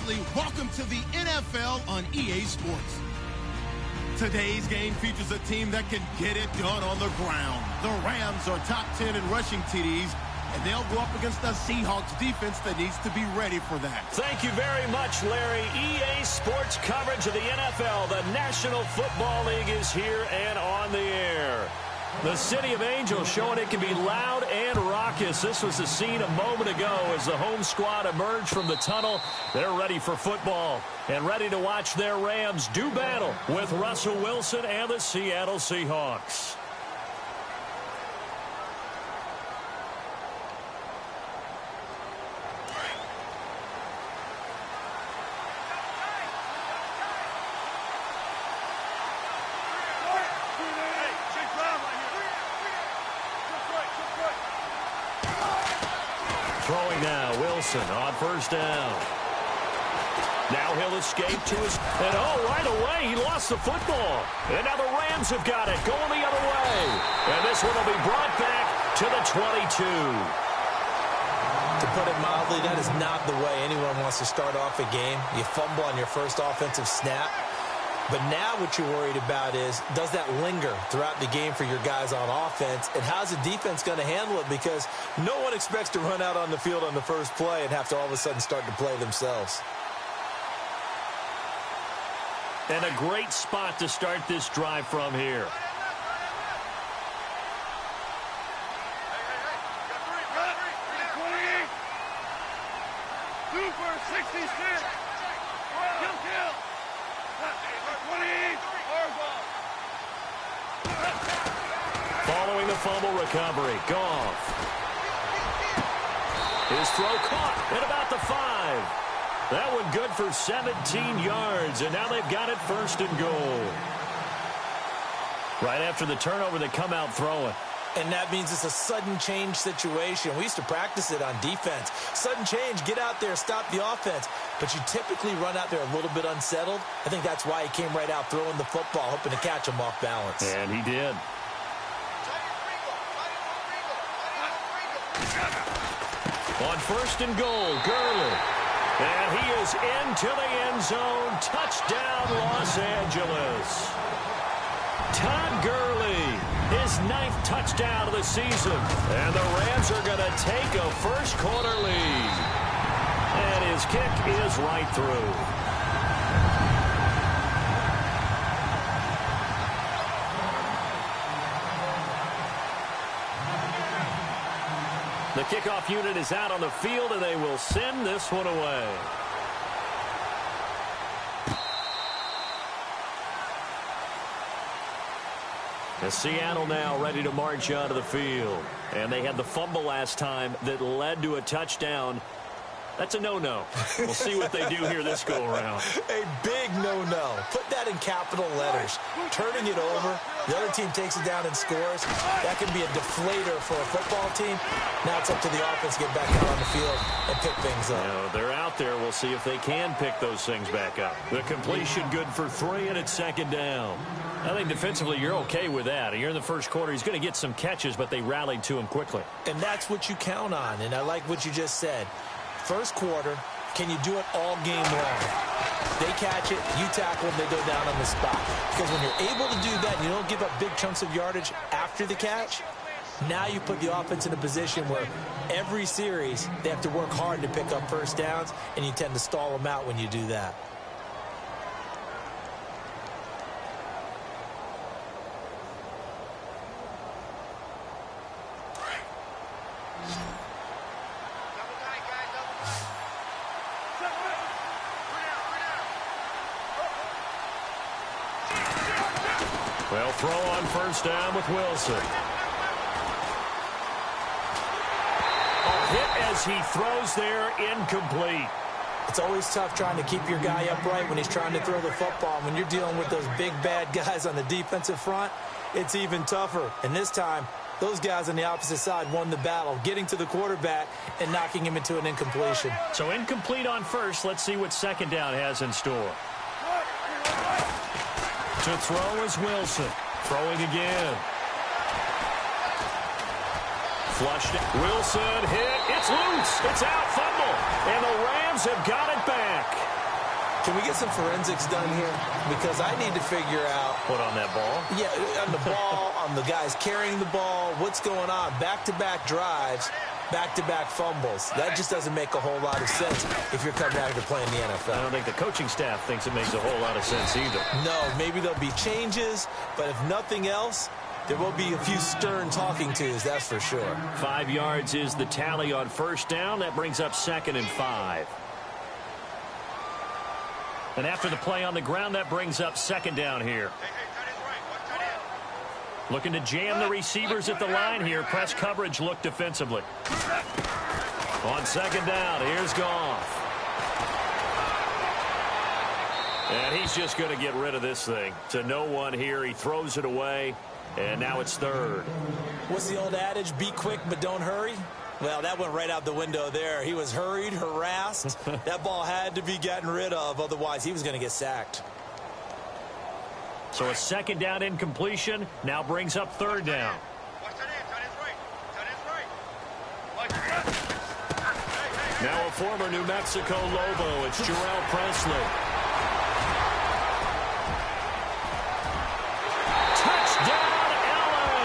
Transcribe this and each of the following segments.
family, welcome to the NFL on EA Sports. Today's game features a team that can get it done on the ground. The Rams are top 10 in rushing TDs, and they'll go up against the Seahawks defense that needs to be ready for that. Thank you very much, Larry. EA Sports coverage of the NFL. The National Football League is here and on the air. The City of Angels showing it can be loud and raucous. This was the scene a moment ago as the home squad emerged from the tunnel. They're ready for football and ready to watch their Rams do battle with Russell Wilson and the Seattle Seahawks. Throwing now, Wilson on first down. Now he'll escape to his... And right away, he lost the football. And now the Rams have got it, going the other way. And this one will be brought back to the 22. To put it mildly, that is not the way anyone wants to start off a game. You fumble on your first offensive snap. But now what you're worried about is, does that linger throughout the game for your guys on offense? And how's the defense going to handle it? Because no one expects to run out on the field on the first play and have to all of a sudden start to play themselves. And a great spot to start this drive from here. Following the fumble recovery, Goff. His throw caught at about the 5. That one good for 17 yards, and now they've got it first and goal. Right after the turnover, they come out throwing. And that means it's a sudden change situation. We used to practice it on defense. Sudden change, get out there, stop the offense. But you typically run out there a little bit unsettled. I think that's why he came right out throwing the football, hoping to catch him off balance. And he did. On first and goal, Gurley. And he is into the end zone. Touchdown, Los Angeles. Todd Gurley, his 9th touchdown of the season. And the Rams are going to take a first quarter lead. And his kick is right through. The kickoff unit is out on the field, and they will send this one away. As Seattle now ready to march onto the field. And they had the fumble last time that led to a touchdown. That's a no-no. We'll see what they do here this go-around. A big no-no. Put that in capital letters. Turning it over, the other team takes it down and scores. That can be a deflator for a football team. Now it's up to the offense to get back out on the field and pick things up. You know, they're out there. We'll see if they can pick those things back up. The completion good for 3, and it's second down. I think defensively you're okay with that. You're in the first quarter. He's going to get some catches, but they rallied to him quickly. And that's what you count on, and I like what you just said. First quarter, can you do it all game long? They catch it, you tackle them, they go down on the spot. Because when you're able to do that, and you don't give up big chunks of yardage after the catch, now you put the offense in a position where every series they have to work hard to pick up first downs, and you tend to stall them out when you do that. Well, throw on first down with Wilson. A hit as he throws there, incomplete. It's always tough trying to keep your guy upright when he's trying to throw the football. When you're dealing with those big, bad guys on the defensive front, it's even tougher. And this time, those guys on the opposite side won the battle, getting to the quarterback and knocking him into an incompletion. So incomplete on first. Let's see what second down has in store. To throw is Wilson. Throwing again. Flushed it. Wilson hit. It's loose. It's out. Fumble. And the Rams have got it back. Can we get some forensics done here? Because I need to figure out. What, on that ball? Yeah, on the ball, on the guys carrying the ball. What's going on? Back-to-back drives, back-to-back fumbles. That just doesn't make a whole lot of sense if you're coming out here to play in the NFL. I don't think the coaching staff thinks it makes a whole lot of sense either. No, maybe there'll be changes, but if nothing else, there will be a few stern talking tos, that's for sure. 5 yards is the tally on first down. That brings up 2nd and 5. And after the play on the ground, that brings up 2nd down here. Looking to jam the receivers at the line here. Press coverage look defensively. On 2nd down, here's Goff. And he's just going to get rid of this thing. To no one here. He throws it away. And now it's 3rd. What's the old adage? Be quick, but don't hurry. Well, that went right out the window there. He was hurried, harassed. That ball had to be gotten rid of. Otherwise, he was going to get sacked. So a 2nd down incompletion now brings up 3rd down. Now a former New Mexico Lobo. It's Jarrell Presley. Touchdown, LA!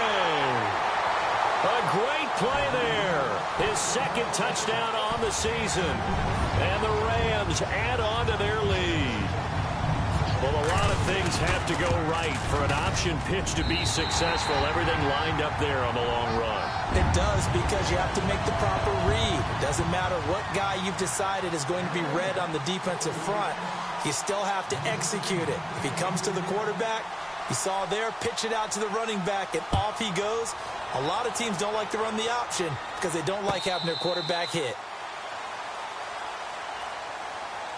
A great play there. His 2nd touchdown on the season. And the Rams add on to their lead. Well, a lot of things have to go right for an option pitch to be successful. Everything lined up there on the long run. It does, because you have to make the proper read. It doesn't matter what guy you've decided is going to be read on the defensive front. You still have to execute it. If he comes to the quarterback, you saw there, pitch it out to the running back, and off he goes. A lot of teams don't like to run the option because they don't like having their quarterback hit.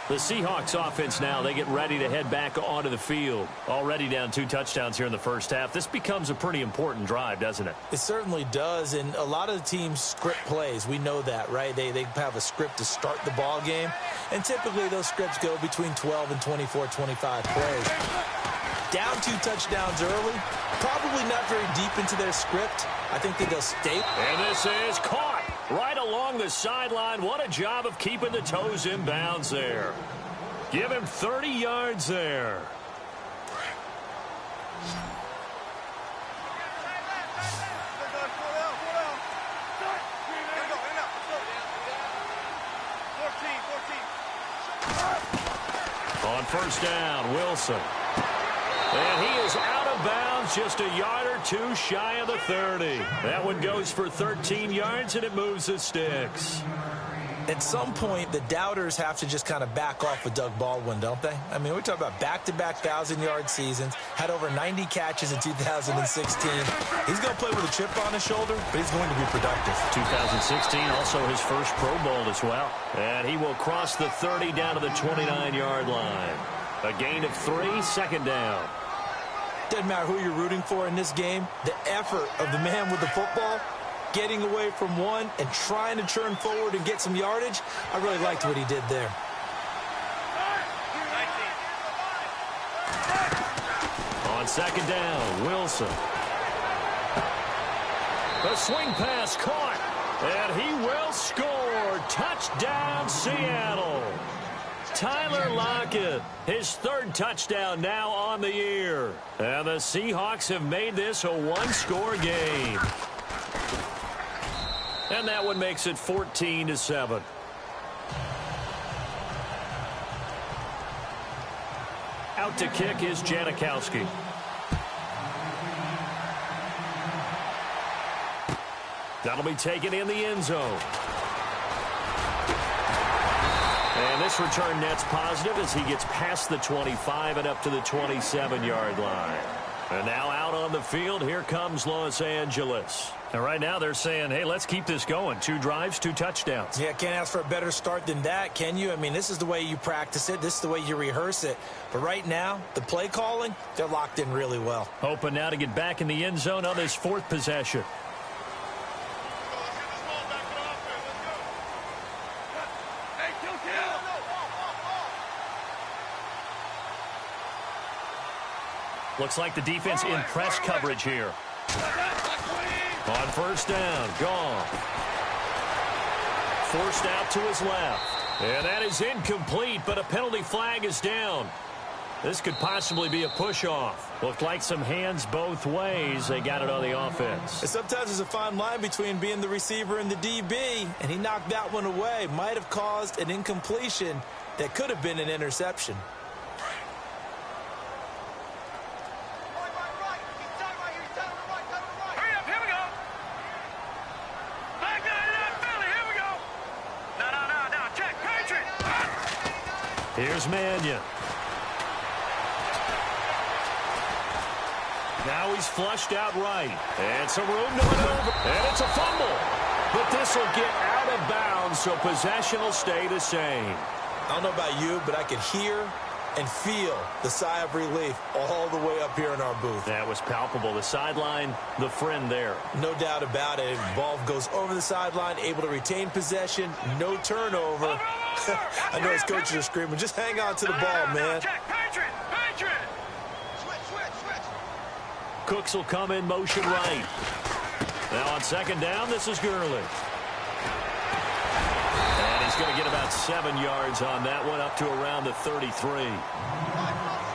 The Seahawks offense now, they get ready to head back onto the field. Already down 2 touchdowns here in the first half. This becomes a pretty important drive, doesn't it? It certainly does, and a lot of the teams script plays. We know that, right? They have a script to start the ball game, and typically those scripts go between 12 and 24, 25 plays. Down 2 touchdowns early, probably not very deep into their script. I think they'll stay. And this is caught right along the sideline. What a job of keeping the toes in bounds there. Give him 30 yards there. On first down, Wilson. And he is out of bounds, just a yard or 2 shy of the 30. That one goes for 13 yards, and it moves the sticks. At some point, the doubters have to just kind of back off with Doug Baldwin, don't they? I mean, we're talking about back-to-back 1,000-yard seasons, had over 90 catches in 2016. He's going to play with a chip on his shoulder, but he's going to be productive. 2016, also his first Pro Bowl as well. And he will cross the 30 down to the 29-yard line. A gain of 3, 2nd down. Doesn't matter who you're rooting for in this game. The effort of the man with the football, getting away from one and trying to turn forward and get some yardage, I really liked what he did there. On 2nd down, Wilson. A swing pass caught, and he will score. Touchdown, Seattle. Tyler Lockett, his 3rd touchdown now on the year. And the Seahawks have made this a 1-score game. And that one makes it 14-7. Out to kick is Janikowski. That'll be taken in the end zone. And this return net's positive as he gets past the 25 and up to the 27-yard line. And now out on the field, here comes Los Angeles. And right now they're saying, hey, let's keep this going. 2 drives, 2 touchdowns. Yeah, can't ask for a better start than that, can you? I mean, this is the way you practice it. This is the way you rehearse it. But right now, the play calling, they're locked in really well. Hoping now to get back in the end zone on this 4th possession. Looks like the defense in press coverage here. On first down, Goff. Forced out to his left. And that is incomplete, but a penalty flag is down. This could possibly be a push-off. Looked like some hands both ways. They got it on the offense. And sometimes there's a fine line between being the receiver and the DB, and he knocked that one away. Might have caused an incompletion that could have been an interception. Here's Mannion. Now he's flushed out right. It's a room to maneuver. And it's a fumble. But this will get out of bounds, so possession will stay the same. I don't know about you, but I could hear and feel the sigh of relief all the way up here in our booth. That was palpable. The sideline, the friend there. No doubt about it. Ball goes over the sideline, able to retain possession, no turnover. I know his coaches are screaming, just hang on to the ball, man. Cooks will come in motion right. Now on second down, this is Gurley. And he's going to get about 7 yards on that one, up to around the 33.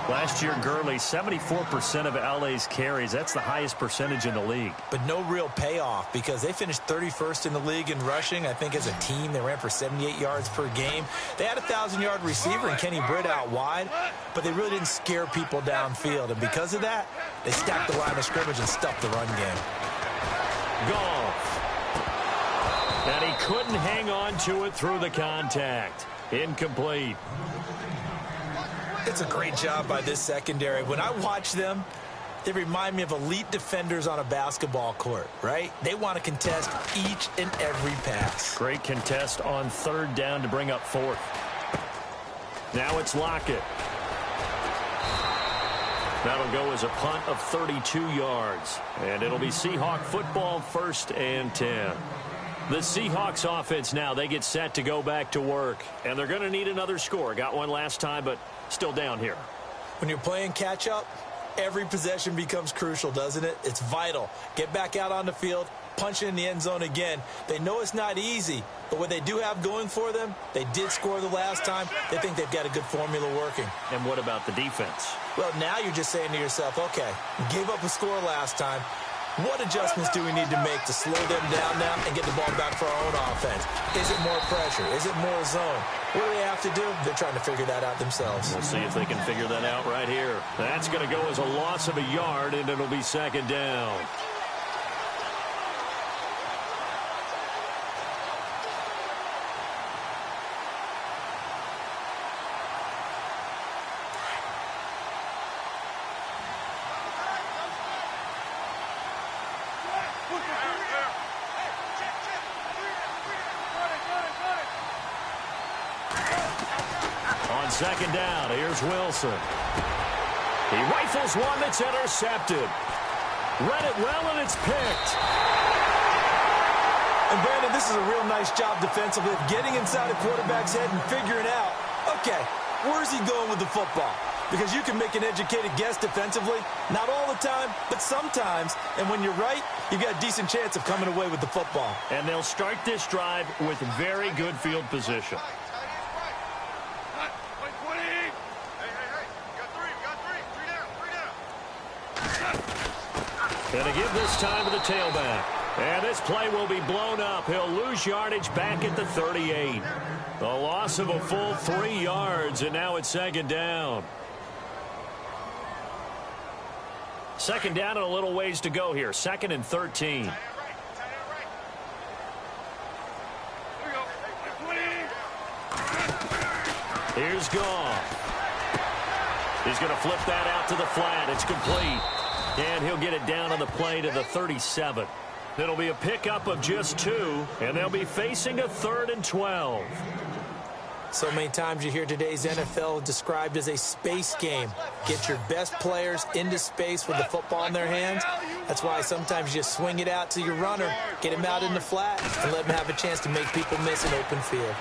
Last year, Gurley, 74% of LA's carries. That's the highest percentage in the league. But no real payoff because they finished 31st in the league in rushing. I think as a team, they ran for 78 yards per game. They had a 1,000-yard receiver in Kenny Britt out wide, but they really didn't scare people downfield. And because of that, they stacked the line of scrimmage and stuffed the run game. Goff. And he couldn't hang on to it through the contact. Incomplete. It's a great job by this secondary. When I watch them, they remind me of elite defenders on a basketball court, right? They want to contest each and every pass. Great contest on third down to bring up fourth. Now it's Lockett. That'll go as a punt of 32 yards. And it'll be Seahawk football, 1st and 10. The Seahawks offense now, they get set to go back to work. And they're going to need another score. Got one last time, but still down here. When you're playing catch-up, every possession becomes crucial, doesn't it? It's vital. Get back out on the field, punch it in the end zone again. They know it's not easy, but what they do have going for them, they did score the last time. They think they've got a good formula working. And what about the defense? Well, now you're just saying to yourself, okay, we gave up a score last time. What adjustments do we need to make to slow them down now and get the ball back for our own offense? Is it more pressure? Is it more zone? What do they have to do? They're trying to figure that out themselves. We'll see if they can figure that out right here. That's going to go as a loss of a yard, and it'll be 2nd down. On 2nd down, here's Wilson. He rifles one that's intercepted. Read it well, and it's picked. And, Brandon, this is a real nice job defensively of getting inside a quarterback's head and figuring out, okay, where's he going with the football? Because you can make an educated guess defensively, not all the time, but sometimes. And when you're right, you've got a decent chance of coming away with the football. And they'll start this drive with very good field position. Going to give this time to the tailback. And this play will be blown up. He'll lose yardage back at the 38. The loss of a full 3 yards, and now it's 2nd down. 2nd down and a little ways to go here. 2nd and 13. Here's Goff. He's going to flip that out to the flat. It's complete. And he'll get it down on the play to the 37. It'll be a pickup of just 2, and they'll be facing a 3rd and 12. So many times you hear today's NFL described as a space game. Get your best players into space with the football in their hands. That's why sometimes you just swing it out to your runner, get him out in the flat, and let him have a chance to make people miss an open field.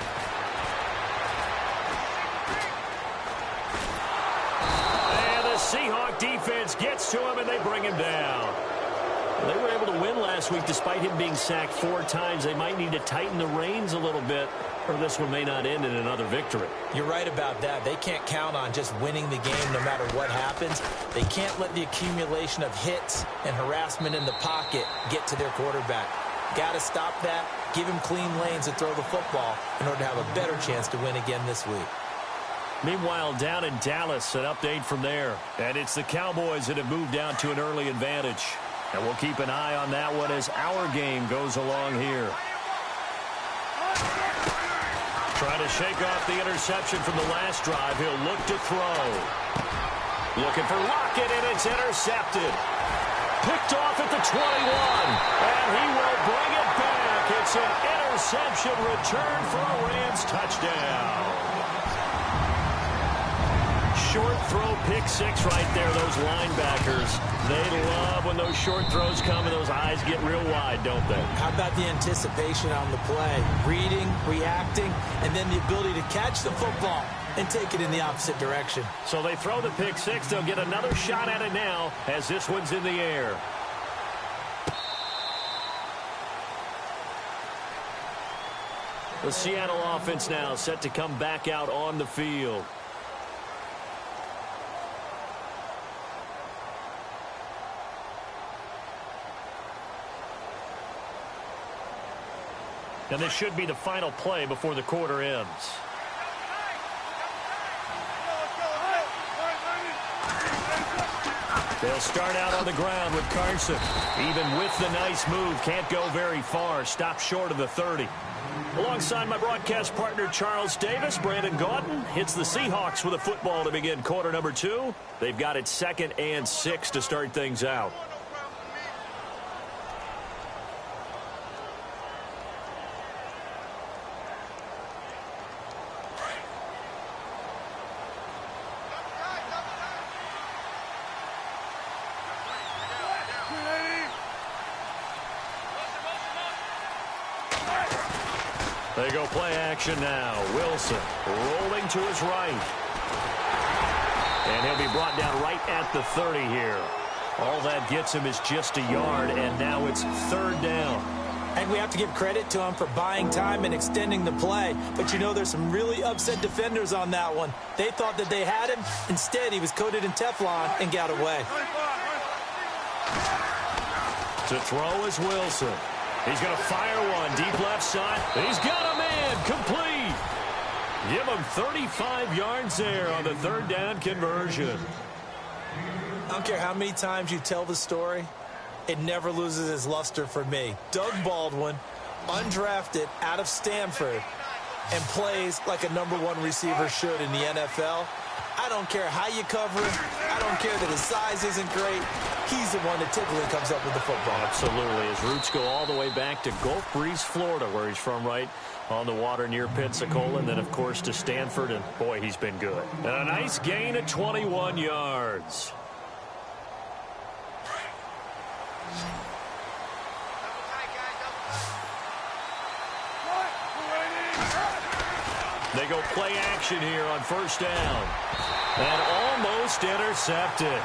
And the Seahawk defense gets to him, and they bring him down. They were able to win last last week, despite him being sacked 4 times, they might need to tighten the reins a little bit, or this one may not end in another victory. You're right about that. They can't count on just winning the game no matter what happens. They can't let the accumulation of hits and harassment in the pocket get to their quarterback. Got to stop that, give him clean lanes to throw the football in order to have a better chance to win again this week. Meanwhile, down in Dallas, an update from there. And it's the Cowboys that have moved down to an early advantage. And we'll keep an eye on that one as our game goes along here. Trying to shake off the interception from the last drive. He'll look to throw. Looking for Lockett, and it's intercepted. Picked off at the 21. And he will bring it back. It's an interception return for a Rams touchdown. Short throw, pick 6 right there, those linebackers. They love when those short throws come and those eyes get real wide, don't they? How about the anticipation on the play? Reading, reacting, and then the ability to catch the football and take it in the opposite direction. So they throw the pick 6. They'll get another shot at it now as this one's in the air. The Seattle offense now set to come back out on the field. And this should be the final play before the quarter ends. They'll start out on the ground with Carson. Even with the nice move, can't go very far. Stop short of the 30. Alongside my broadcast partner, Charles Davis, Brandon Gaudin hits the Seahawks with a football to begin quarter number 2. They've got it 2nd and 6 to start things out. They go play action now. Wilson rolling to his right. And he'll be brought down right at the 30 here. All that gets him is just a yard, and now it's 3rd down. And we have to give credit to him for buying time and extending the play. But, you know, there's some really upset defenders on that one. They thought that they had him. Instead, he was coated in Teflon and got away. To throw is Wilson. He's going to fire one deep left side. He's got a man complete. Give him 35 yards there on the 3rd down conversion. I don't care how many times you tell the story, it never loses its luster for me. Doug Baldwin, undrafted out of Stanford, and plays like a #1 receiver should in the NFL. I don't care how you cover him. I don't care that his size isn't great. He's the one that typically comes up with the football. Absolutely. His roots go all the way back to Gulf Breeze, Florida, where he's from, right on the water near Pensacola. And then, of course, to Stanford. And, boy, he's been good. And a nice gain of 21 yards. They go play action here on 1st down. And almost intercepted.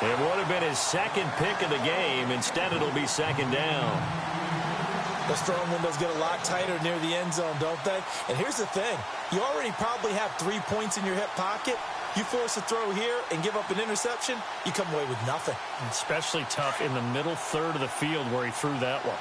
It would have been his 2nd pick of the game. Instead, it'll be 2nd down. Those throwing windows get a lot tighter near the end zone, don't they? And here's the thing. You already probably have 3 points in your hip pocket. You force a throw here and give up an interception, you come away with nothing. Especially tough in the middle 3rd of the field where he threw that one.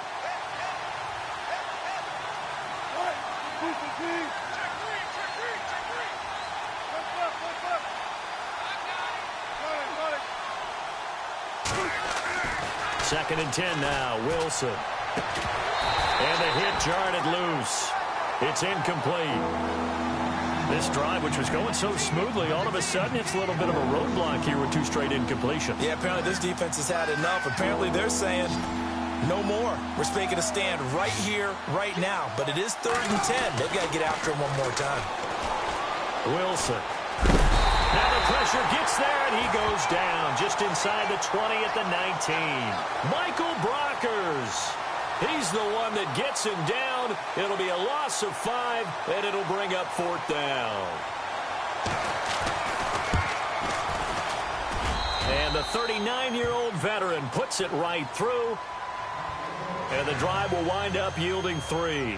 Second and 10 now. Wilson. And the hit jarred it loose. It's incomplete. This drive, which was going so smoothly, all of a sudden it's a little bit of a roadblock here with 2 straight incompletions. Yeah, apparently this defense has had enough. Apparently they're saying no more. We're making a stand right here, right now. But it is 3rd and 10. They've got to get after him one more time. Wilson. Now the pressure gets there, and he goes down just inside the 20 at the 19. Michael Brockers. He's the one that gets him down. It'll be a loss of 5, and it'll bring up 4th down. And the 39-year-old veteran puts it right through. And the drive will wind up yielding 3.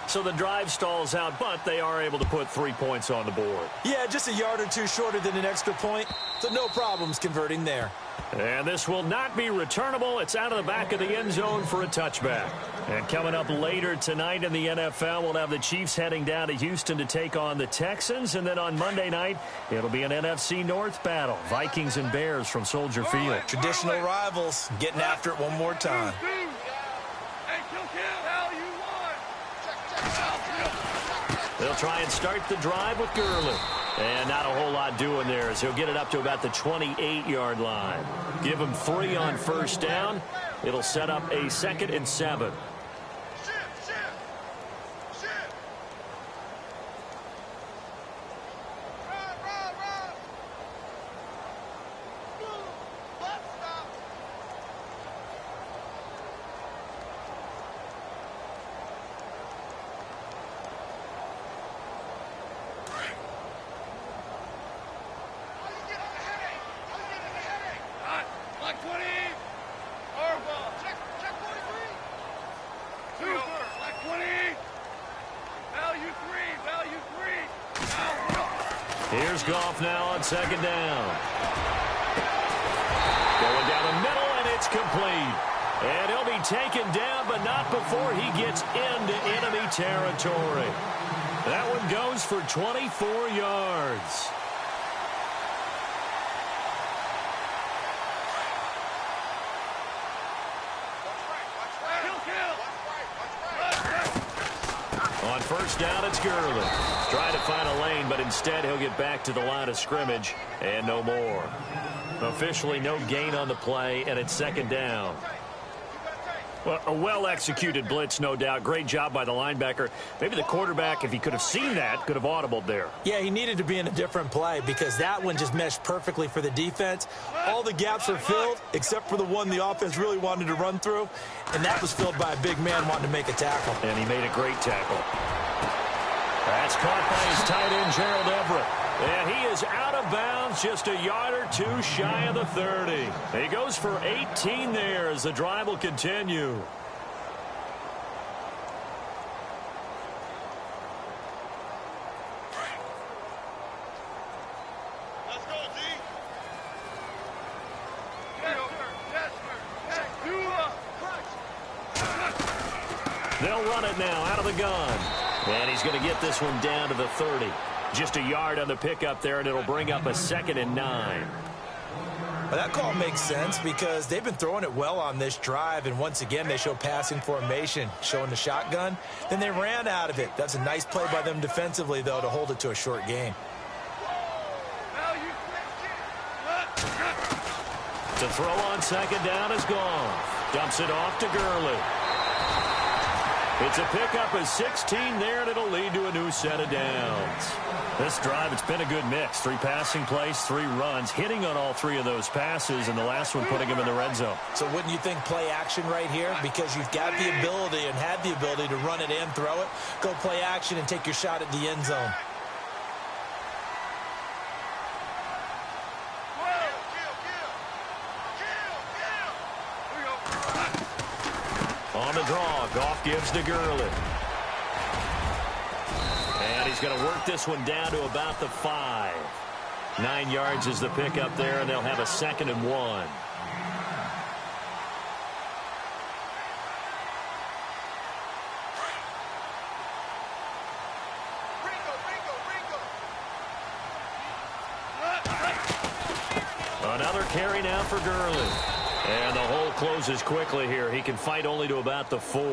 So the drive stalls out, but they are able to put 3 points on the board. Yeah, just a yard or two shorter than an extra point, so no problems converting there. And this will not be returnable. It's out of the back of the end zone for a touchback. And coming up later tonight in the NFL, we'll have the Chiefs heading down to Houston to take on the Texans. And then on Monday night, it'll be an NFC North battle. Vikings and Bears from Soldier Field. Traditional rivals getting after it one more time. They'll try and start the drive with Gurley. And not a whole lot doing there as he'll get it up to about the 28-yard line. Give him 3 on first down. It'll set up a 2nd and 7. Here's Goff now on 2nd down. Going down the middle, and it's complete. And he'll be taken down, but not before he gets into enemy territory. That one goes for 24 yards. On first down, it's Gurley. Trying to find a lane, but instead he'll get back to the line of scrimmage and no more. Officially no gain on the play, and it's 2nd down. Well, a well-executed blitz, no doubt. Great job by the linebacker. Maybe the quarterback, if he could have seen that, could have audibled there. Yeah, he needed to be in a different play because that one just meshed perfectly for the defense. All the gaps are filled except for the one the offense really wanted to run through, and that was filled by a big man wanting to make a tackle. And he made a great tackle. That's caught by his tight end, Gerald Everett. And he is out of bounds, just a yard or two shy of the 30. He goes for 18 there as the drive will continue. Let's go, D. They'll run it now out of the gun. And he's going to get this one down to the 30. Just a yard on the pickup there, and it'll bring up a 2nd and 9. Well, that call makes sense because they've been throwing it well on this drive, and once again they show passing formation, showing the shotgun. Then they ran out of it. That's a nice play by them defensively, though, to hold it to a short gain. The throw on 2nd down is gone. Dumps it off to Gurley. It's a pickup of 16 there, and it'll lead to a new set of downs. This drive, it's been a good mix. 3 passing plays, 3 runs, hitting on all 3 of those passes, and the last one putting him in the red zone. So wouldn't you think play action right here? Because you've got the ability and had the ability to run it and throw it. Go play action and take your shot at the end zone. On the draw, Goff gives to Gurley. And he's going to work this one down to about the 5. 9 yards is the pickup there, and they'll have a 2nd and 1. Another carry now for Gurley. And the hole closes quickly here. He can fight only to about the 4.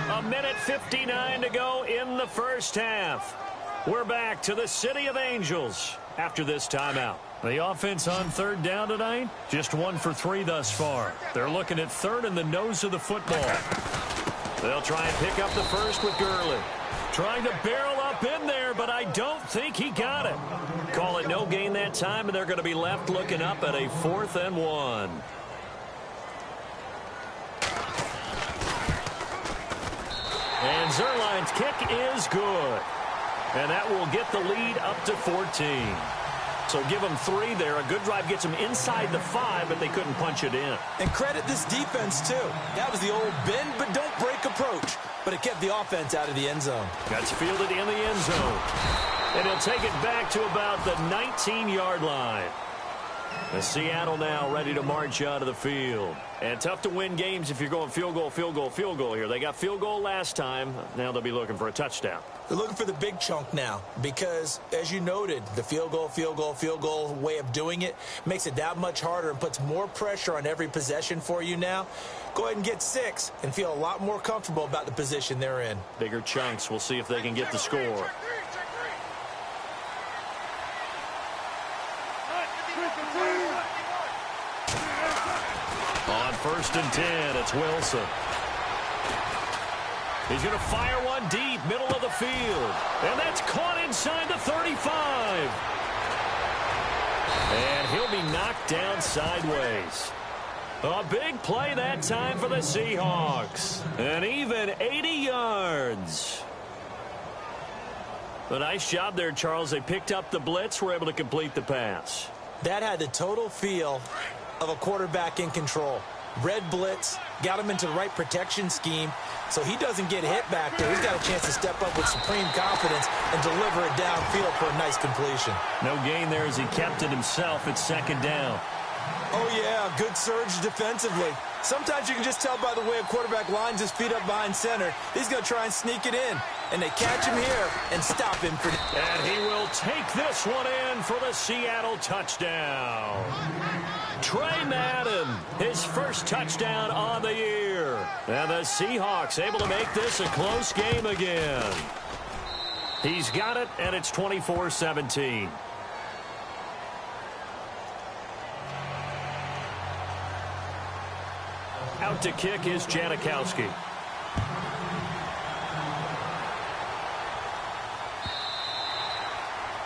1:59 to go in the first half. We're back to the City of Angels after this timeout. The offense on 3rd down tonight, just 1 for 3 thus far. They're looking at 3rd in the nose of the football. They'll try and pick up the first with Gurley. Trying to barrel up in there, but I don't think he got it. Call it no gain that time, and they're going to be left looking up at a 4th and 1. And Zuerlein's kick is good. And that will get the lead up to 14. So give them 3 there. A good drive gets them inside the 5, but they couldn't punch it in. And credit this defense, too. That was the old bend but don't break approach. But it kept the offense out of the end zone. That's fielded in the end zone. And he'll take it back to about the 19-yard line. The Seattle now ready to march out of the field. And tough to win games if you're going field goal, field goal, field goal here. They got field goal last time. Now they'll be looking for a touchdown. They're looking for the big chunk now because, as you noted, the field goal way of doing it makes it that much harder and puts more pressure on every possession for you now. Go ahead and get 6 and feel a lot more comfortable about the position they're in. Bigger chunks. We'll see if they can get the score. On 1st and 10, it's Wilson. He's going to fire one deep, middle of the field. And that's caught inside the 35. And he'll be knocked down sideways. A big play that time for the Seahawks. An even 80 yards. A nice job there, Charles. They picked up the blitz, were able to complete the pass. That had the total feel of a quarterback in control. Red blitz, got him into the right protection scheme, so he doesn't get hit back there. He's got a chance to step up with supreme confidence and deliver it downfield for a nice completion. No gain there as he kept it himself at 2nd down. Oh, yeah, good surge defensively. Sometimes you can just tell by the way a quarterback lines his feet up behind center. He's going to try and sneak it in. And they catch him here and stop him. And he will take this one in for the Seattle touchdown. Trey Madden, his first touchdown on the year. And the Seahawks able to make this a close game again. He's got it, and it's 24-17. Out to kick is Janikowski.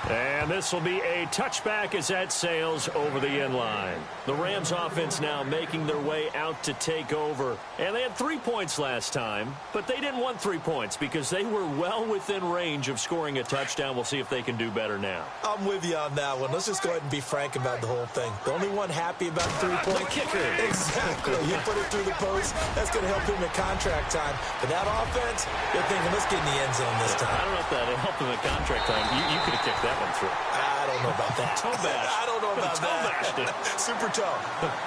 And this will be a touchback as that sails over the end line. The Rams offense now making their way out to take over. And they had 3 points last time, but they didn't want 3 points because they were well within range of scoring a touchdown. We'll see if they can do better now. I'm with you on that one. Let's just go ahead and be frank about the whole thing. The only one happy about the 3-point kicker. Exactly. You put it through the post. That's going to help him at contract time. But that offense, they're thinking, let's get in the end zone this time. I don't know if that helped him at contract time. You could have kicked that one through. I don't know about that. Toe bash. I don't know about that. Super toe.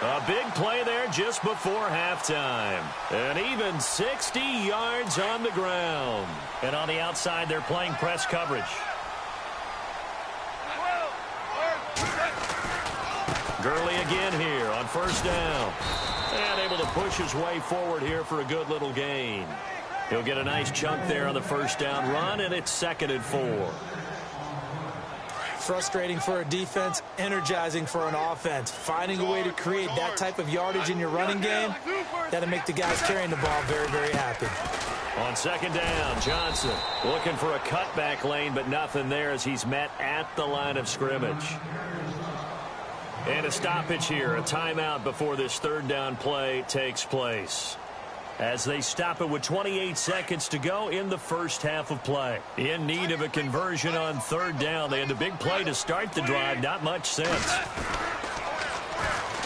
A big play there just before halftime. And even 60 yards on the ground. And on the outside, they're playing press coverage. Gurley again here on 1st down. And able to push his way forward here for a good little gain. He'll get a nice chunk there on the 1st down run, and it's 2nd and 4. Frustrating for a defense, energizing for an offense. Finding a way to create that type of yardage in your running game, that'll make the guys carrying the ball very, very happy. On 2nd down, Johnson looking for a cutback lane, but nothing there as he's met at the line of scrimmage. And a stoppage here, a timeout before this 3rd down play takes place. As they stop it with 28 seconds to go in the 1st half of play. In need of a conversion on 3rd down. They had the big play to start the drive. Not much since.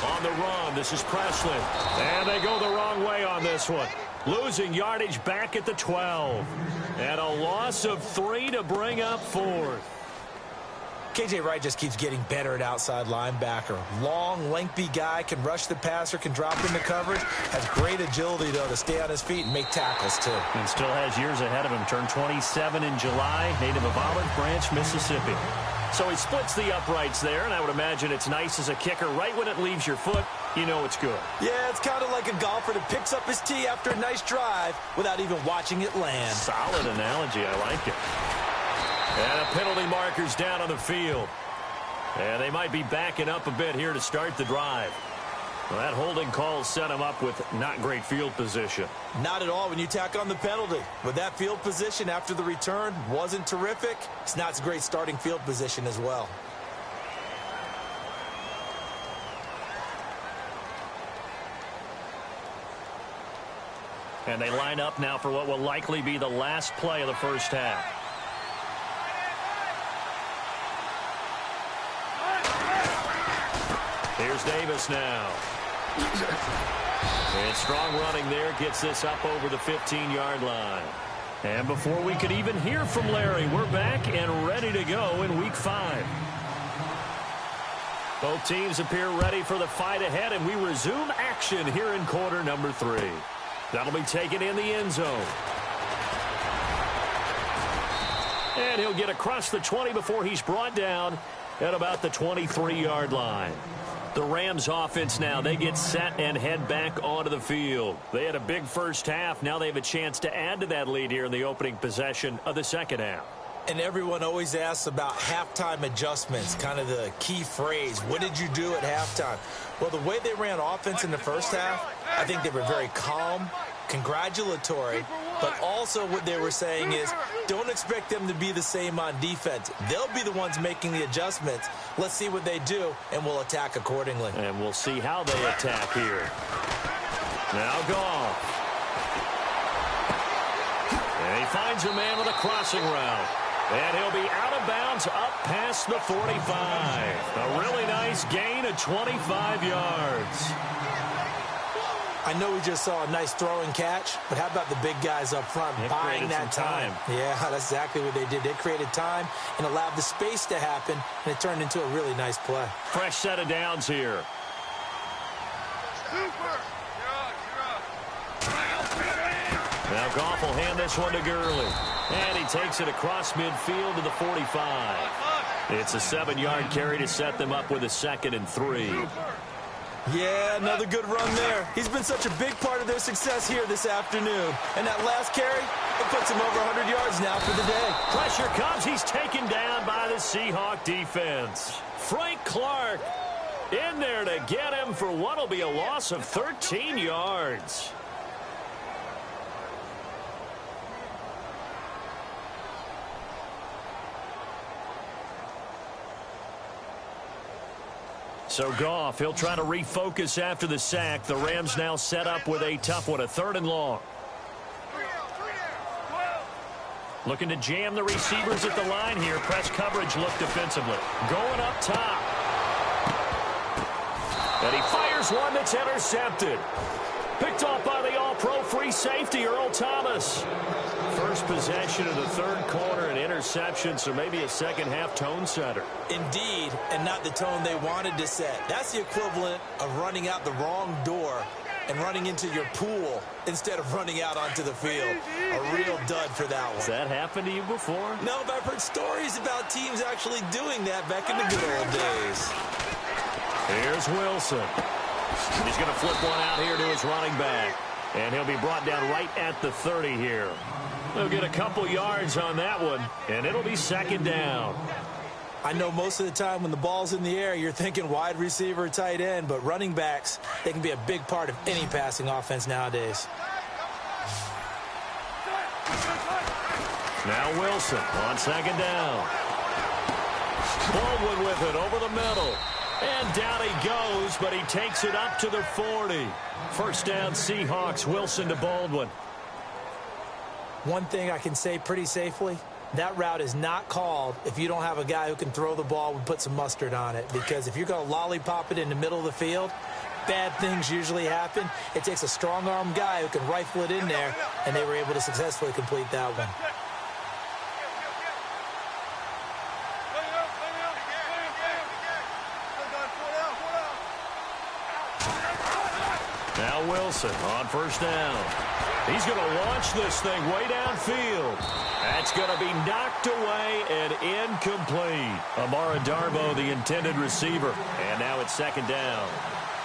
On the run, this is Presley. And they go the wrong way on this one. Losing yardage back at the 12. And a loss of 3 to bring up 4th. K.J. Wright just keeps getting better at outside linebacker. Long, lengthy guy, can rush the passer, can drop into coverage. Has great agility, though, to stay on his feet and make tackles, too. And still has years ahead of him. Turned 27 in July, native of Olive Branch, Mississippi. So he splits the uprights there, and I would imagine it's nice as a kicker. Right when it leaves your foot, you know it's good. Yeah, it's kind of like a golfer that picks up his tee after a nice drive without even watching it land. Solid analogy. I like it. And a penalty marker's down on the field. And they might be backing up a bit here to start the drive. Well, that holding call set him up with not great field position. Not at all when you tack on the penalty. But that field position after the return wasn't terrific. It's not a great starting field position as well. And they line up now for what will likely be the last play of the 1st half. Here's Davis now. And strong running there gets this up over the 15-yard line. And before we could even hear from Larry, we're back and ready to go in Week 5. Both teams appear ready for the fight ahead, and we resume action here in quarter number 3. That'll be taken in the end zone. And he'll get across the 20 before he's brought down at about the 23-yard line. The Rams offense now, they get set and head back onto the field. They had a big first half. Now they have a chance to add to that lead here in the opening possession of the second half. And everyone always asks about halftime adjustments, kind of the key phrase. What did you do at halftime? Well, the way they ran offense in the first half, I think they were very calm, congratulatory, but also what they were saying is don't expect them to be the same on defense. They'll be the ones making the adjustments. Let's see what they do, and we'll attack accordingly. And we'll see how they attack here. Now Goff. And he finds a man with a crossing route. And he'll be out of bounds up past the 45. A really nice gain of 25 yards. I know we just saw a nice throw and catch, but how about the big guys up front buying that time? Yeah, that's exactly what they did. They created time and allowed the space to happen, and it turned into a really nice play. Fresh set of downs here. Now Goff will hand this one to Gurley. And he takes it across midfield to the 45. It's a 7-yard carry to set them up with a 2nd and 3. Yeah, another good run there. He's been such a big part of their success here this afternoon. And that last carry, it puts him over 100 yards now for the day. Pressure comes. He's taken down by the Seahawk defense. Frank Clark in there to get him for what will be a loss of 13 yards. So Goff, he'll try to refocus after the sack. The Rams now set up with a tough one, a 3rd and long. Looking to jam the receivers at the line here. Press coverage look defensively. Going up top. And he fires one that's intercepted. Picked off by the all-pro free safety, Earl Thomas. First possession of the 3rd quarter, an interception, so maybe a second-half tone setter. Indeed, and not the tone they wanted to set. That's the equivalent of running out the wrong door and running into your pool instead of running out onto the field. A real dud for that one. Has that happened to you before? No, but I've heard stories about teams actually doing that back in the good old days. Here's Wilson. He's going to flip one out here to his running back. And he'll be brought down right at the 30 here. They'll get a couple yards on that one, and it'll be 2nd down. I know most of the time when the ball's in the air, you're thinking wide receiver, tight end, but running backs, they can be a big part of any passing offense nowadays. Now Wilson on 2nd down. Baldwin with it over the middle. And down he goes, but he takes it up to the 40. First down Seahawks, Wilson to Baldwin. One thing I can say pretty safely, that route is not called if you don't have a guy who can throw the ball and put some mustard on it. Because if you're going to lollipop it in the middle of the field, bad things usually happen. It takes a strong-arm guy who can rifle it in there, and they were able to successfully complete that one. Now Wilson on 1st down. He's going to launch this thing way downfield. That's going to be knocked away and incomplete. Amara Darboh, the intended receiver. And now it's 2nd down.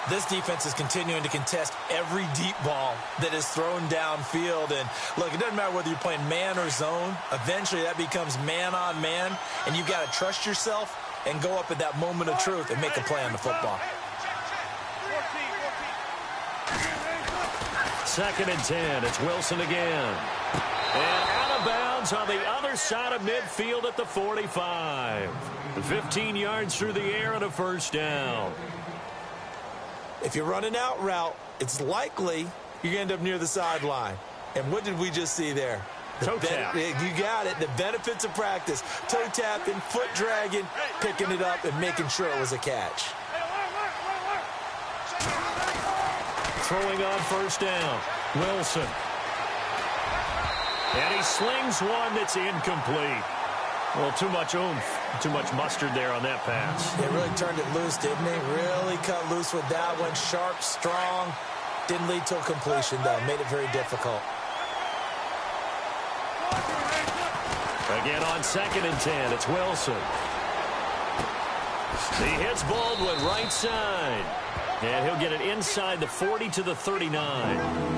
This defense is continuing to contest every deep ball that is thrown downfield. And, look, it doesn't matter whether you're playing man or zone. Eventually, that becomes man-on-man, and you've got to trust yourself and go up at that moment of truth and make a play on the football. 2nd and 10. It's Wilson again. And out of bounds on the other side of midfield at the 45. 15 yards through the air and a 1st down. If you're running out route, it's likely you're going to end up near the sideline. And what did we just see there? Toe tap. You got it. The benefits of practice. Toe tapping, foot dragging, picking it up, and making sure it was a catch. throwing on first down. Wilson. And he slings one that's incomplete. Well, too much oomph, too much mustard there on that pass. They really turned it loose, didn't they? Really cut loose with that one. Sharp, strong. Didn't lead to a completion, though. Made it very difficult. Again on 2nd and 10, it's Wilson. He hits Baldwin right side. And he'll get it inside the 40 to the 39.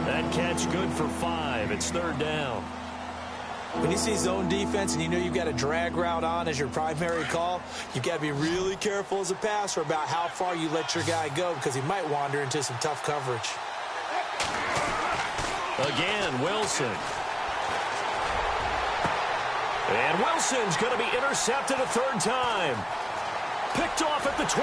That catch good for 5. It's 3rd down. When you see zone defense and you know you've got a drag route on as your primary call, you've got to be really careful as a passer about how far you let your guy go because he might wander into some tough coverage. Again, Wilson. And Wilson's going to be intercepted a 3rd time. Picked off at the 12.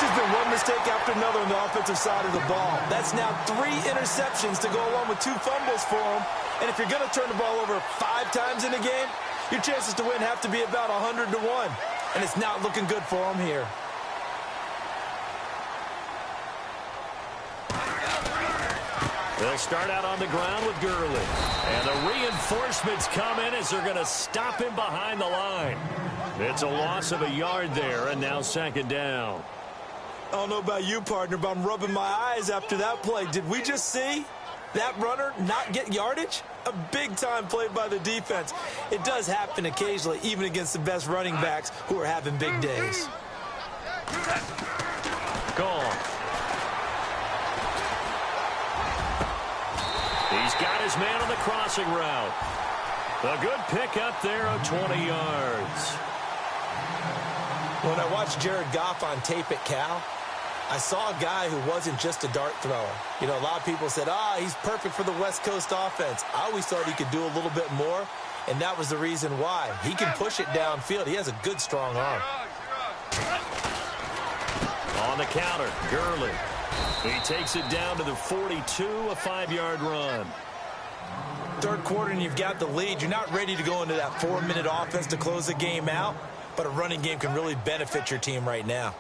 There's been one mistake after another on the offensive side of the ball. That's now 3 interceptions to go along with 2 fumbles for him. And if you're going to turn the ball over 5 times in a game, your chances to win have to be about 100 to 1. And it's not looking good for him here. They'll start out on the ground with Gurley. And the reinforcements come in as they're going to stop him behind the line. It's a loss of a yard there, and now 2nd down. I don't know about you, partner, but I'm rubbing my eyes after that play. Did we just see that runner not get yardage? A big-time play by the defense. It does happen occasionally, even against the best running backs who are having big days. Gone. He's got his man on the crossing route. A good pickup there of 20 yards. When I watched Jared Goff on tape at Cal, I saw a guy who wasn't just a dart thrower. You know, a lot of people said, he's perfect for the West Coast offense. I always thought he could do a little bit more, and that was the reason why. He can push it downfield. He has a good, strong arm. On the counter, Gurley. He takes it down to the 42, a 5-yard run. 3rd quarter, and you've got the lead. You're not ready to go into that 4-minute offense to close the game out, but a running game can really benefit your team right now.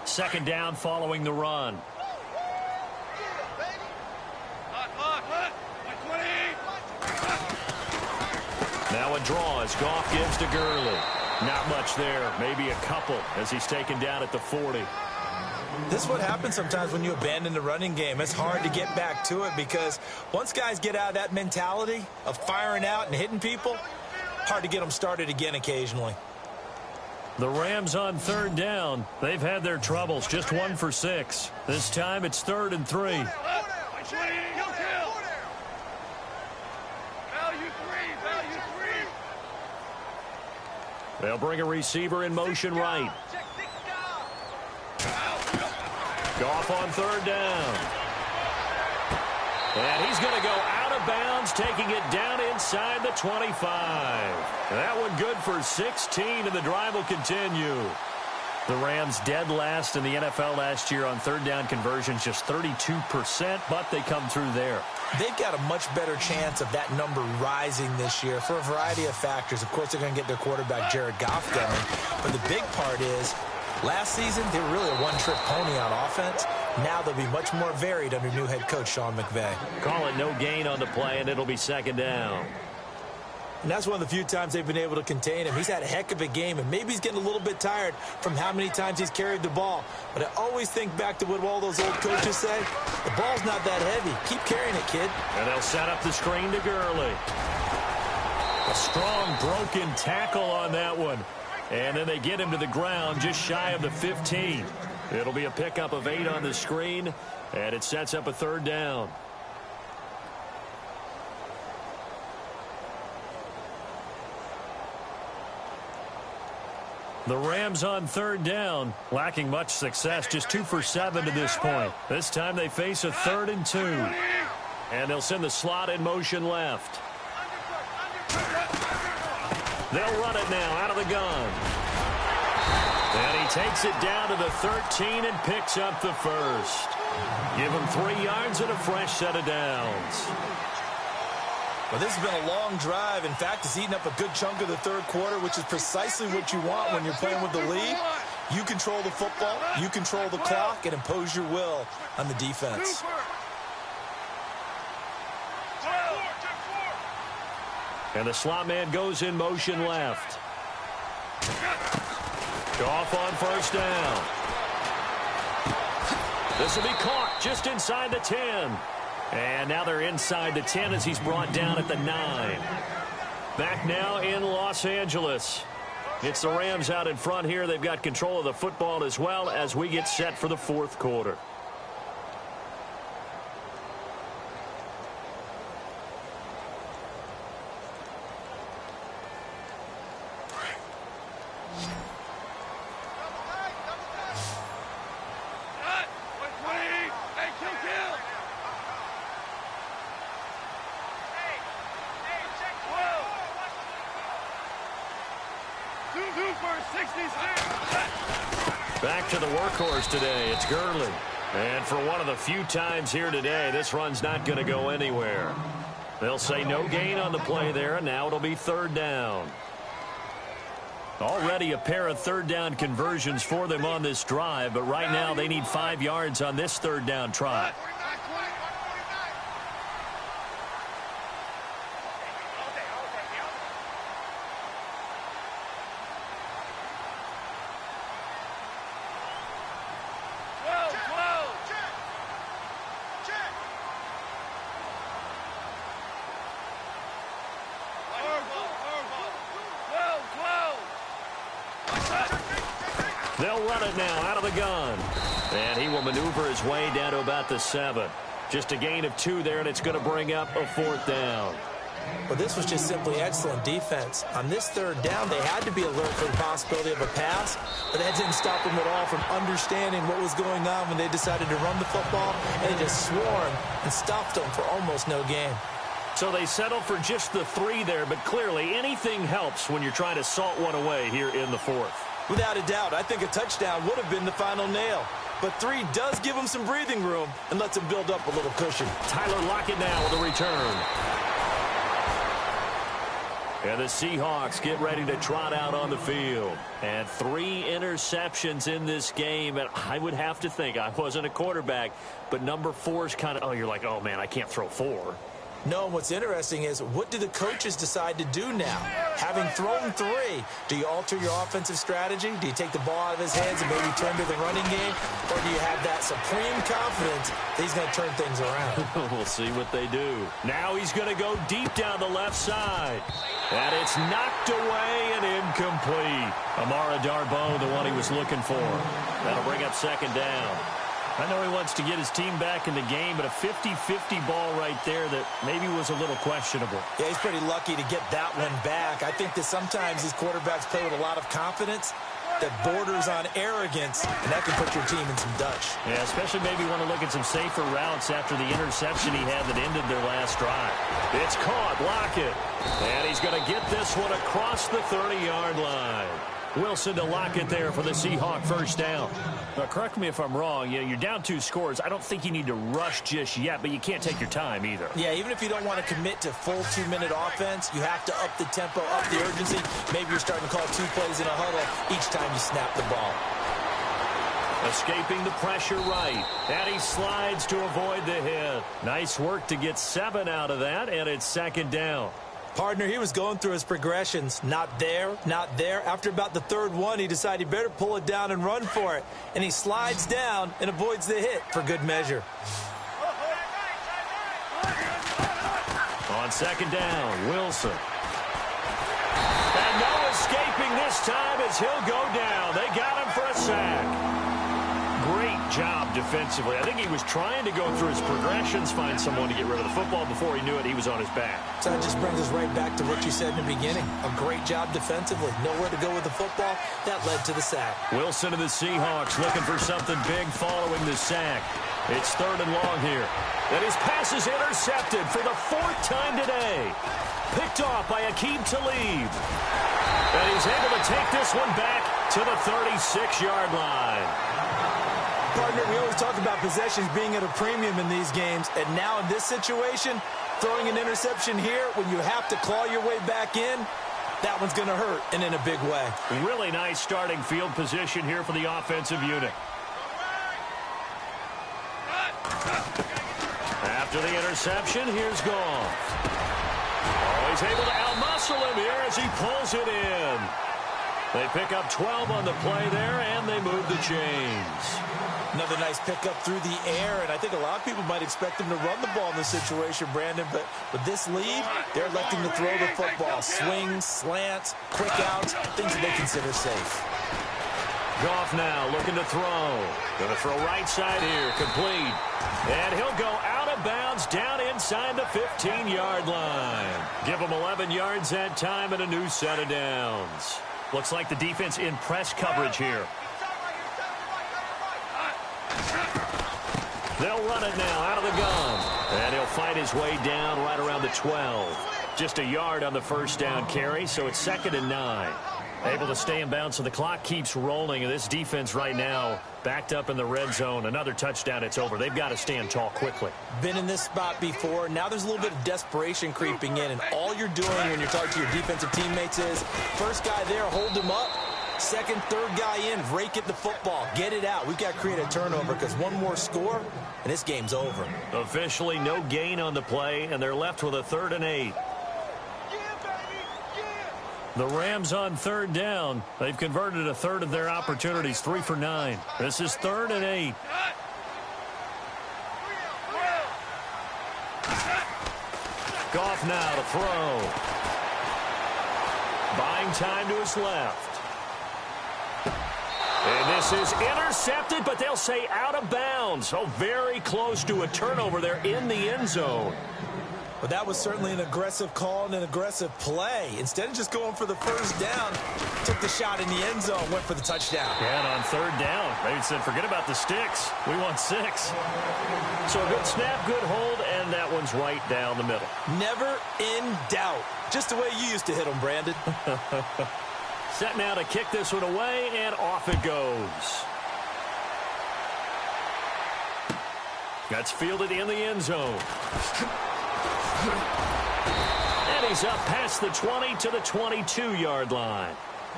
2nd down following the run. Now a draw as Goff gives to Gurley. Not much there, maybe a couple as he's taken down at the 40. This is what happens sometimes when you abandon the running game. It's hard to get back to it because once guys get out of that mentality of firing out and hitting people, hard to get them started again occasionally. The Rams on 3rd down. They've had their troubles, just 1 for 6. This time it's 3rd and 3. They'll bring a receiver in motion right. Goff on 3rd down. And he's going to go out of bounds, taking it down inside the 25. That one good for 16, and the drive will continue. The Rams dead last in the NFL last year on 3rd down conversions, just 32%, but they come through there. They've got a much better chance of that number rising this year for a variety of factors. Of course, they're going to get their quarterback, Jared Goff, going. But the big part is, last season, they were really a one-trick pony on offense. Now they'll be much more varied under new head coach Sean McVay. Call it no gain on the play, and it'll be 2nd down. And that's one of the few times they've been able to contain him. He's had a heck of a game, and maybe he's getting a little bit tired from how many times he's carried the ball. But I always think back to what all those old coaches say. The ball's not that heavy. Keep carrying it, kid. And they'll set up the screen to Gurley. A strong broken tackle on that one. And then they get him to the ground just shy of the 15. It'll be a pickup of 8 on the screen, and it sets up a 3rd down. The Rams on 3rd down, lacking much success, just 2 for 7 to this point. This time they face a 3rd and 2. And they'll send the slot in motion left. They'll run it now out of the gun. And he takes it down to the 13 and picks up the 1st. Give him 3 yards and a fresh set of downs. Well, this has been a long drive. In fact, it's eaten up a good chunk of the 3rd quarter, which is precisely what you want when you're playing with the lead. You control the football, you control the clock, and impose your will on the defense. And the slot man goes in motion left. Off on first down. This will be caught just inside the 10. And now they're inside the 10 as he's brought down at the 9. Back now in Los Angeles. It's the Rams out in front here. They've got control of the football as well as we get set for the fourth quarter. Back to the workhorse today. It's Gurley. And for one of the few times here today, this run's not going to go anywhere. They'll say no gain on the play there, and now it'll be third down. Already a pair of third down conversions for them on this drive, but right now they need 5 yards on this third down try. They'll run it now out of the gun. And he will maneuver his way down to about the 7. Just a gain of 2 there, and it's going to bring up a fourth down. Well, this was just simply excellent defense. On this third down, they had to be alert for the possibility of a pass, but that didn't stop them at all from understanding what was going on when they decided to run the football, and they just swarmed and stopped them for almost no gain. So they settle for just the 3 there, but clearly anything helps when you're trying to salt one away here in the fourth. Without a doubt, I think a touchdown would have been the final nail. But 3 does give them some breathing room and lets them build up a little cushion. Tyler Lockett now with a return. And the Seahawks get ready to trot out on the field. And 3 interceptions in this game. And I would have to think, I wasn't a quarterback, but number 4 is kind of, oh, you're like, oh, man, I can't throw 4. No, and what's interesting is, what do the coaches decide to do now? Having thrown 3, do you alter your offensive strategy? Do you take the ball out of his hands and maybe turn to the running game? Or do you have that supreme confidence that he's going to turn things around? We'll see what they do. Now he's going to go deep down the left side. And it's knocked away and incomplete. Amara Darboh, the one he was looking for. That'll bring up second down. I know he wants to get his team back in the game, but a 50-50 ball right there that maybe was a little questionable. Yeah, he's pretty lucky to get that one back. I think that sometimes these quarterbacks play with a lot of confidence that borders on arrogance, and that can put your team in some Dutch. Yeah, especially maybe want to look at some safer routes after the interception he had that ended their last drive. It's caught, Lockett. And he's going to get this one across the 30-yard line. Wilson to Lockett there for the Seahawk first down. Now, correct me if I'm wrong. You're down 2 scores. I don't think you need to rush just yet, but you can't take your time either. Yeah, even if you don't want to commit to full 2-minute offense, you have to up the tempo, up the urgency. Maybe you're starting to call 2 plays in a huddle each time you snap the ball. Escaping the pressure right. And he slides to avoid the hit. Nice work to get 7 out of that, and it's second down. Partner, he was going through his progressions. Not there, not there. After about the 3rd one, he decided he better pull it down and run for it. And he slides down and avoids the hit for good measure. On second down, Wilson. And no escaping this time as he'll go down. They got him for a sack. Great job defensively. I think he was trying to go through his progressions, find someone to get rid of the football. Before he knew it, he was on his back. So that just brings us right back to what you said in the beginning. A great job defensively. Nowhere to go with the football. That led to the sack. Wilson and the Seahawks looking for something big following the sack. It's 3rd and long here. And his pass is intercepted for the 4th time today. Picked off by Aqib Talib. And he's able to take this one back to the 36-yard line. Partner, we always talk about possessions being at a premium in these games, and now in this situation, throwing an interception here when you have to claw your way back in, that one's going to hurt, and in a big way. Really nice starting field position here for the offensive unit. After the interception, here's Goff. Oh, he's able to outmuscle him here as he pulls it in. They pick up 12 on the play there, and they move the chains. Another nice pickup through the air, and I think a lot of people might expect him to run the ball in this situation, Brandon, but with this lead, they're electing to throw the football. Swings, slants, quick outs, things that they consider safe. Goff now looking to throw. Going to throw right side here, complete. And he'll go out of bounds down inside the 15-yard line. Give him 11 yards that time and a new set of downs. Looks like the defense in press coverage here. They'll run it now out of the gun. And he'll fight his way down right around the 12. Just a yard on the first down carry, so it's 2nd and 9. Able to stay in bounds, so the clock keeps rolling. And this defense right now backed up in the red zone. Another touchdown, it's over. They've got to stand tall quickly. Been in this spot before. Now there's a little bit of desperation creeping in. And all you're doing when you're talking to your defensive teammates is, first guy there, hold him up. Second, third guy in, rake at the football. Get it out. We've got to create a turnover because one more score, and this game's over. Officially no gain on the play, and they're left with a 3rd and 8. The Rams on 3rd down. They've converted a third of their opportunities, 3 for 9. This is 3rd and 8. Goff now to throw. Buying time to his left. And this is intercepted, but they'll say out of bounds. So very close to a turnover there in the end zone. But that was certainly an aggressive call and an aggressive play. Instead of just going for the first down, took the shot in the end zone, went for the touchdown. Yeah, and on 3rd down, they said, forget about the sticks. We want 6. So a good snap, good hold, and that one's right down the middle. Never in doubt. Just the way you used to hit them, Brandon. Set now to kick this one away, and off it goes. That's fielded in the end zone. And he's up past the 20 to the 22-yard line.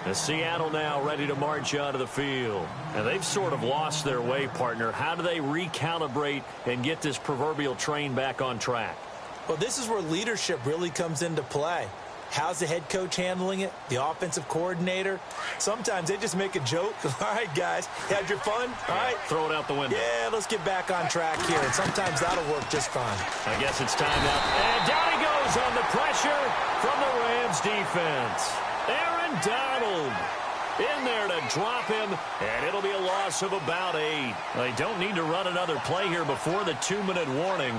The Seattle now ready to march out of the field. And they've sort of lost their way, partner. How do they recalibrate and get this proverbial train back on track? Well, this is where leadership really comes into play. How's the head coach handling it? The offensive coordinator? Sometimes they just make a joke. All right, guys, had your fun? All right. Throw it out the window. Yeah, let's get back on track here. And sometimes that'll work just fine. I guess it's time now. And down he goes on the pressure from the Rams defense. Aaron Donald in there to drop him, and it'll be a loss of about 8. They don't need to run another play here before the 2-minute warning.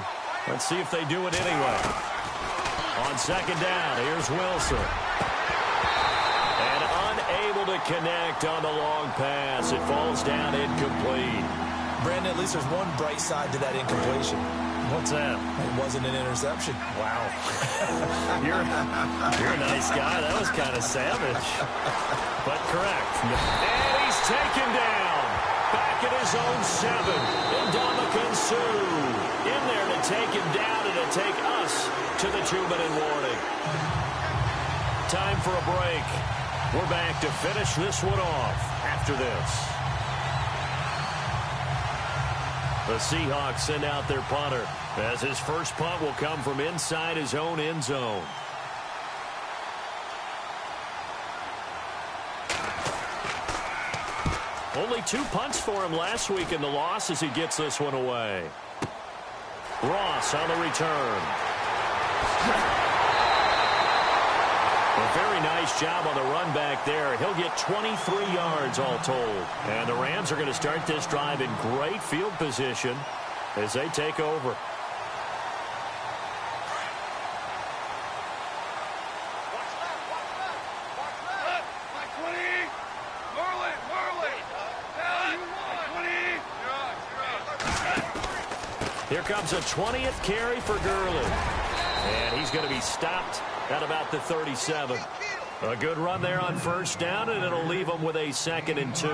Let's see if they do it anyway. On 2nd down, here's Wilson. And unable to connect on the long pass. It falls down incomplete. Brandon, at least there's one bright side to that incompletion. What's that? It wasn't an interception. Wow. You're a nice guy. That was kind of savage. But correct. And he's taken down. Back at his own 7. Ndamukong Suh in there to take him down and to take us to the 2-minute warning. Time for a break. We're back to finish this one off after this. The Seahawks send out their punter as his first punt will come from inside his own end zone. Only 2 punts for him last week in the loss as he gets this one away. Ross on the return. A very nice job on the run back there. He'll get 23 yards all told. And the Rams are going to start this drive in great field position as they take over. Here comes a 20th carry for Gurley. And he's going to be stopped at about the 37. A good run there on first down, and it'll leave him with a 2nd and 2.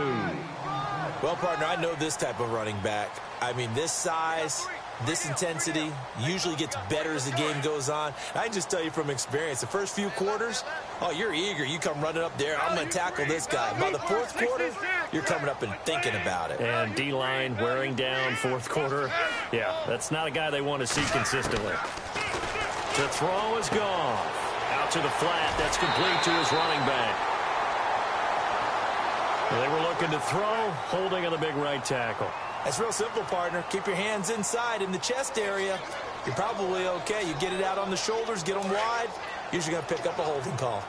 Well, partner, I know this type of running back. I mean, this size, this intensity usually gets better as the game goes on. I can just tell you from experience, the first few quarters, Oh, you're eager. You come running up there. I'm going to tackle this guy. By the fourth quarter, you're coming up and thinking about it. And D-line wearing down fourth quarter. Yeah, that's not a guy they want to see consistently. The throw is gone. Out to the flat. That's complete to his running back. They were looking to throw, holding on the big right tackle. That's real simple, partner. Keep your hands inside in the chest area. You're probably okay. You get it out on the shoulders, get them wide. Usually going to pick up a holding call.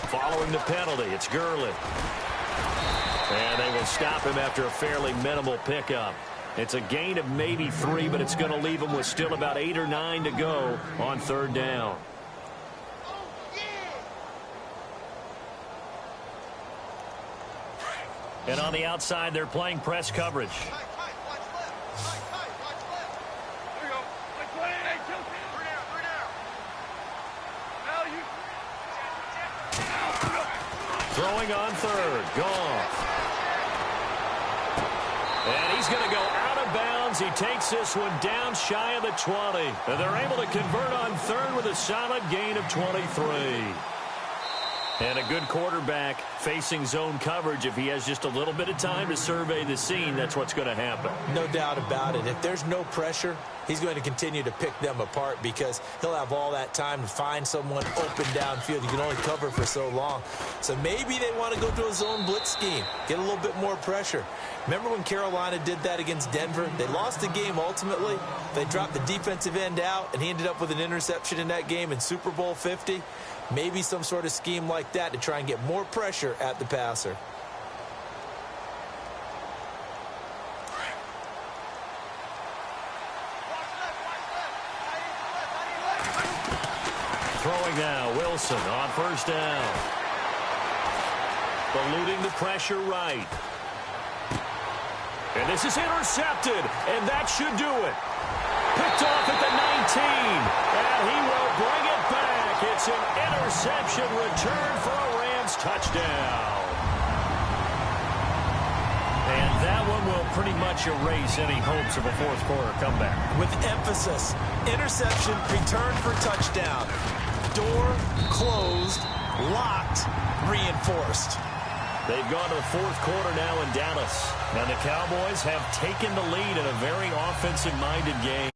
Following the penalty, it's Gurley. And they will stop him after a fairly minimal pickup. It's a gain of maybe 3, but it's going to leave him with still about 8 or 9 to go on third down. And on the outside, they're playing press coverage. Throwing on third. Goff. And he's going to go out of bounds. He takes this one down shy of the 20. And they're able to convert on third with a solid gain of 23. And a good quarterback facing zone coverage. If he has just a little bit of time to survey the scene, that's what's going to happen. No doubt about it. If there's no pressure, he's going to continue to pick them apart because he'll have all that time to find someone open downfield. You can only cover for so long. So maybe they want to go to a zone blitz scheme, get a little bit more pressure. Remember when Carolina did that against Denver? They lost the game ultimately. They dropped the defensive end out, and he ended up with an interception in that game in Super Bowl 50. Maybe some sort of scheme like that to try and get more pressure at the passer. Throwing now, Wilson on first down. Eluding the pressure right. And this is intercepted, and that should do it. Picked off at the 19, and he will bring it back. It's an interception return for a Rams touchdown. And that one will pretty much erase any hopes of a fourth quarter comeback. With emphasis, interception, return for touchdown. Door closed, locked, reinforced. They've gone to the fourth quarter now in Dallas. And the Cowboys have taken the lead in a very offensive-minded game.